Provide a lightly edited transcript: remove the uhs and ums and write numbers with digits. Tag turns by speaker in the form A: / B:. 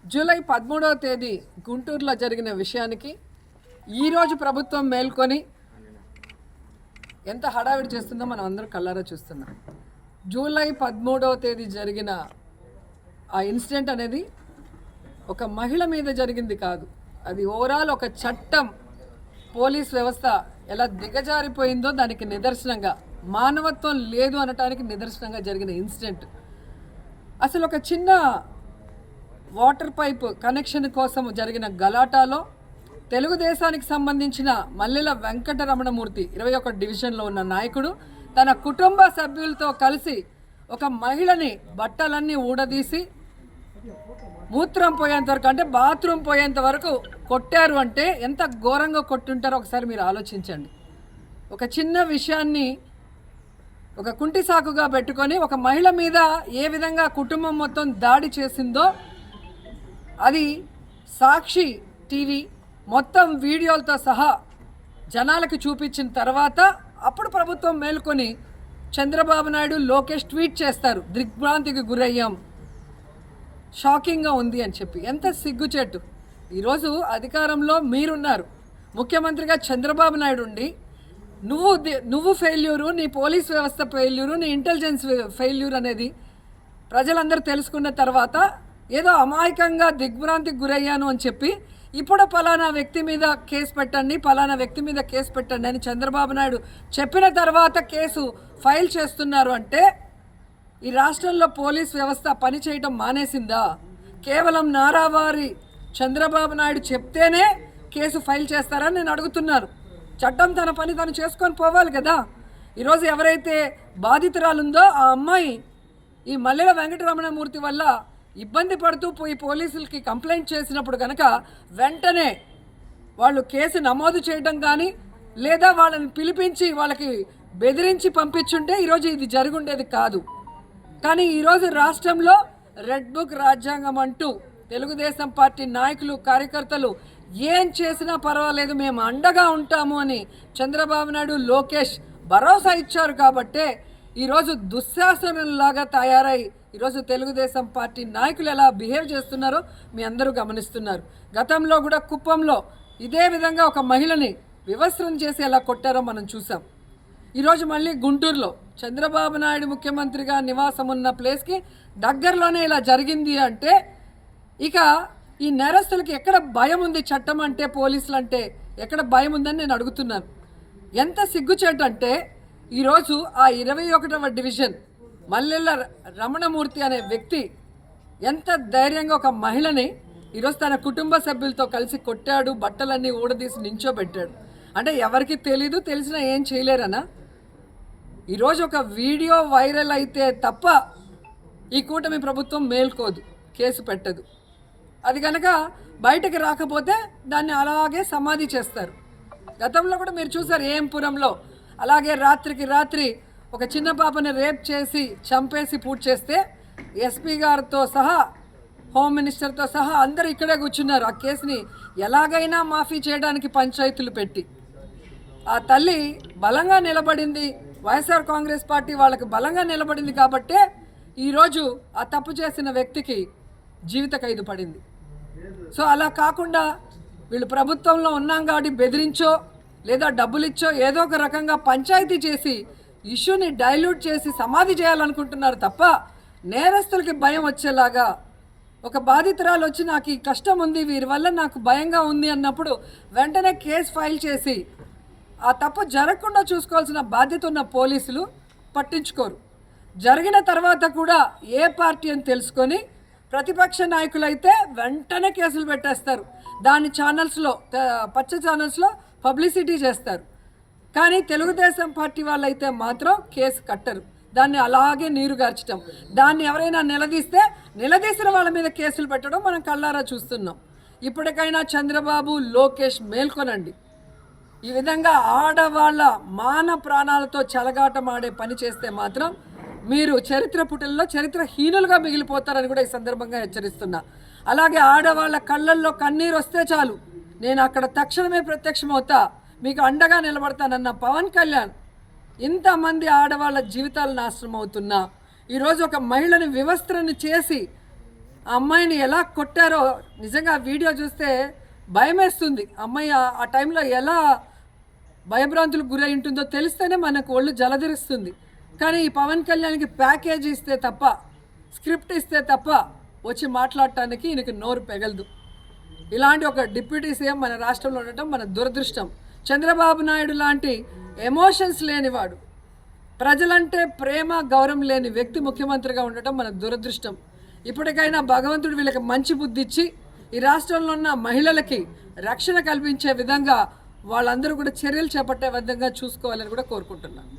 A: July 13వ తేదీ గుంటూరులో జరిగిన విషయానికి ఈరోజు ప్రభుత్వం మేల్కొని ఎంత హడావిడి చేస్తుందో మనం అందరం కళ్ళారా చూస్తున్నాం. జూలై 13వ తేదీ జరిగిన ఆ ఇన్సిడెంట్ అనేది ఒక మహిళ మీద జరిగింది కాదు, అది ఓవరాల్ ఒక చట్టం, పోలీస్ వ్యవస్థ ఎలా దిగజారిపోయిందో దానికి నిదర్శనంగా, మానవత్వం లేదు అనటానికి నిదర్శనంగా జరిగిన ఇన్సిడెంట్. అసలు ఒక చిన్న వాటర్ పైప్ కనెక్షన్ కోసం జరిగిన గలాటాలో తెలుగుదేశానికి సంబంధించిన మల్లెల వెంకటరమణమూర్తి 21 డివిజన్లో ఉన్న నాయకుడు తన కుటుంబ సభ్యులతో కలిసి ఒక మహిళని బట్టలన్నీ ఊడదీసి మూత్రం పోయేంత వరకు, అంటే బాత్రూమ్ పోయేంత వరకు కొట్టారు. అంటే ఎంత ఘోరంగా కొట్టుంటారో ఒకసారి మీరు ఆలోచించండి. ఒక చిన్న విషయాన్ని ఒక కుంటి సాకుగా పెట్టుకొని ఒక మహిళ మీద ఏ విధంగా కుటుంబం మొత్తం దాడి చేసిందో అది సాక్షి టీవీ మొత్తం వీడియోలతో సహా జనాలకు చూపించిన తర్వాత అప్పుడు ప్రభుత్వం మేల్కొని చంద్రబాబు నాయుడు, లోకేష్ ట్వీట్ చేస్తారు, దిగ్భ్రాంతికి గురయ్యాం, షాకింగ్గా ఉంది అని చెప్పి. ఎంత సిగ్గుచేటు. ఈరోజు అధికారంలో మీరున్నారు, ముఖ్యమంత్రిగా చంద్రబాబు నాయుడు ఉండి నువ్వు ఫెయిల్యూరు, నీ పోలీస్ వ్యవస్థ ఫెయిల్యూరు, నీ ఇంటెలిజెన్స్ ఫెయిల్యూర్ అనేది ప్రజలందరూ తెలుసుకున్న తర్వాత ఏదో అమాయకంగా దిగ్భ్రాంతికి గురయ్యాను అని చెప్పి ఇప్పుడు పలానా వ్యక్తి మీద కేసు పెట్టండి, పలానా వ్యక్తి మీద కేసు పెట్టండి అని చంద్రబాబు నాయుడు చెప్పిన తర్వాత కేసు ఫైల్ చేస్తున్నారు. అంటే ఈ రాష్ట్రంలో పోలీస్ వ్యవస్థ పనిచేయటం మానేసిందా? కేవలం నారావారి చంద్రబాబు నాయుడు చెప్తేనే కేసు ఫైల్ చేస్తారని నేను అడుగుతున్నాను. చట్టం తన పని తను చేసుకొని పోవాలి కదా. ఈరోజు ఎవరైతే బాధితురాలుందో ఆ అమ్మాయి ఈ మల్లెల వెంకటరమణమూర్తి వల్ల ఇబ్బంది పడుతూ పోయి పోలీసులకి కంప్లైంట్ చేసినప్పుడు కనుక వెంటనే వాళ్ళు కేసు నమోదు చేయడం కానీ లేదా వాళ్ళని పిలిపించి వాళ్ళకి బెదిరించి పంపించుంటే ఈరోజు ఇది జరుగుండేది కాదు. కానీ ఈరోజు రాష్ట్రంలో రెడ్ బుక్ రాజ్యాంగం అంటూ తెలుగుదేశం పార్టీ నాయకులు, కార్యకర్తలు ఏం చేసినా పర్వాలేదు, మేము అండగా ఉంటాము అని చంద్రబాబు నాయుడు, లోకేష్ భరోసా ఇచ్చారు. కాబట్టే ఈరోజు దుశ్శాసనంలాగా తయారై ఈరోజు తెలుగుదేశం పార్టీ నాయకులు ఎలా బిహేవ్ చేస్తున్నారో మీ అందరూ గమనిస్తున్నారు. గతంలో కూడా కుప్పంలో ఇదే విధంగా ఒక మహిళని వివస్త్రం చేసి ఎలా కొట్టారో మనం చూసాం. ఈరోజు మళ్ళీ గుంటూరులో చంద్రబాబు నాయుడు ముఖ్యమంత్రిగా నివాసం ఉన్న ప్లేస్కి దగ్గరలోనే ఇలా జరిగింది. అంటే ఇక ఈ నేరస్తులకి ఎక్కడ భయం ఉంది? చట్టం అంటే, పోలీసులు అంటే ఎక్కడ భయం ఉందని నేను అడుగుతున్నాను. ఎంత సిగ్గుచేటంటే ఈరోజు ఆ 21వ డివిజన్ మల్లెల రమణమూర్తి అనే వ్యక్తి ఎంత ధైర్యంగా ఒక మహిళని ఈరోజు తన కుటుంబ సభ్యులతో కలిసి కొట్టాడు, బట్టలన్నీ ఊడదీసి నించోబెట్టాడు. అంటే ఎవరికి తెలీదు, తెలిసినా ఏం చేయలేరనా? ఈరోజు ఒక వీడియో వైరల్ అయితే తప్ప ఈ కూటమి ప్రభుత్వం మేల్కోదు, కేసు పెట్టదు. అది కనుక బయటకు రాకపోతే దాన్ని అలాగే సమాధి చేస్తారు. గతంలో కూడా మీరు చూసారు ఏంపురంలో అలాగే రాత్రికి రాత్రి ఒక చిన్న పాపని రేప్ చేసి చంపేసి పూర్తి చేస్తే ఎస్పీ గారితో సహా, హోమ్ మినిస్టర్తో సహా అందరూ ఇక్కడే కూర్చున్నారు. ఆ కేసుని ఎలాగైనా మాఫీ చేయడానికి పంచాయతీలు పెట్టి ఆ తల్లి బలంగా నిలబడింది. వైఎస్ఆర్ కాంగ్రెస్ పార్టీ వాళ్ళకి బలంగా నిలబడింది కాబట్టే ఈరోజు ఆ తప్పు చేసిన వ్యక్తికి జీవిత ఖైదు పడింది. సో అలా కాకుండా వీళ్ళు ప్రభుత్వంలో ఉన్నాం కాబట్టి బెదిరించో లేదా డబ్బులు ఇచ్చో ఏదో ఒక రకంగా పంచాయతీ చేసి ఇష్యూని డైల్యూట్ చేసి సమాధి చేయాలనుకుంటున్నారు తప్ప నేరస్తులకి భయం వచ్చేలాగా, ఒక బాధితురాలు వచ్చి నాకు ఈ కష్టం ఉంది, వీరి వల్ల నాకు భయంగా ఉంది అన్నప్పుడు వెంటనే కేసు ఫైల్ చేసి ఆ తప్పు జరగకుండా చూసుకోవాల్సిన బాధ్యత ఉన్న పోలీసులు పట్టించుకోరు. జరిగిన తర్వాత కూడా ఏ పార్టీ అని తెలుసుకొని ప్రతిపక్ష నాయకులైతే వెంటనే కేసులు పెట్టేస్తారు. దాని ఛానల్స్లో, పచ్చ ఛానల్స్లో పబ్లిసిటీ చేస్తారు. కానీ తెలుగుదేశం పార్టీ వాళ్ళైతే మాత్రం కేసు కట్టరు, దాన్ని అలాగే నీరుగార్చడం. దాన్ని ఎవరైనా నిలదీసిన వాళ్ళ మీద కేసులు పెట్టడం మనం కళ్ళారా చూస్తున్నాం. ఇప్పటికైనా చంద్రబాబు, లోకేష్ మేల్కొనండి. ఈ విధంగా ఆడవాళ్ళ మాన ప్రాణాలతో చెలగాటమాడే పని చేస్తే మాత్రం మీరు చరిత్ర పుటల్లో చరిత్రహీనులుగా మిగిలిపోతారని కూడా ఈ సందర్భంగా హెచ్చరిస్తున్నా. అలాగే ఆడవాళ్ళ కళ్ళల్లో కన్నీరు వస్తే చాలు, నేను అక్కడ తక్షణమే ప్రత్యక్షమవుతా, మీకు అండగా నిలబడతానన్న పవన్ కళ్యాణ్ ఇంతమంది ఆడవాళ్ళ జీవితాలు నాశనం అవుతున్నా ఈరోజు ఒక మహిళని వివస్త్రని చేసి ఆ అమ్మాయిని ఎలా కొట్టారో నిజంగా ఆ వీడియో చూస్తే భయమేస్తుంది. అమ్మాయి ఆ టైంలో ఎలా భయభ్రాంతులకు గురై ఉంటుందో తెలిస్తేనే మనకు ఒళ్ళు జలధరిస్తుంది. కానీ ఈ పవన్ కళ్యాణ్కి ప్యాకేజ్ ఇస్తే తప్ప, స్క్రిప్ట్ ఇస్తే తప్ప వచ్చి మాట్లాడటానికి ఈయనకి నోరు పెగలదు. ఇలాంటి ఒక డిప్యూటీ సీఎం మన రాష్ట్రంలో ఉండటం మన దురదృష్టం. చంద్రబాబు నాయుడు లాంటి ఎమోషన్స్ లేనివాడు, ప్రజలంటే ప్రేమ గౌరవం లేని వ్యక్తి ముఖ్యమంత్రిగా ఉండటం మన దురదృష్టం. ఇప్పటికైనా భగవంతుడు వీళ్ళకి మంచి బుద్ధి ఇచ్చి ఈ రాష్ట్రంలో ఉన్న మహిళలకి రక్షణ కల్పించే విధంగా వాళ్ళందరూ కూడా చర్యలు చేపట్టే విధంగా చూసుకోవాలని కూడా కోరుకుంటున్నాను.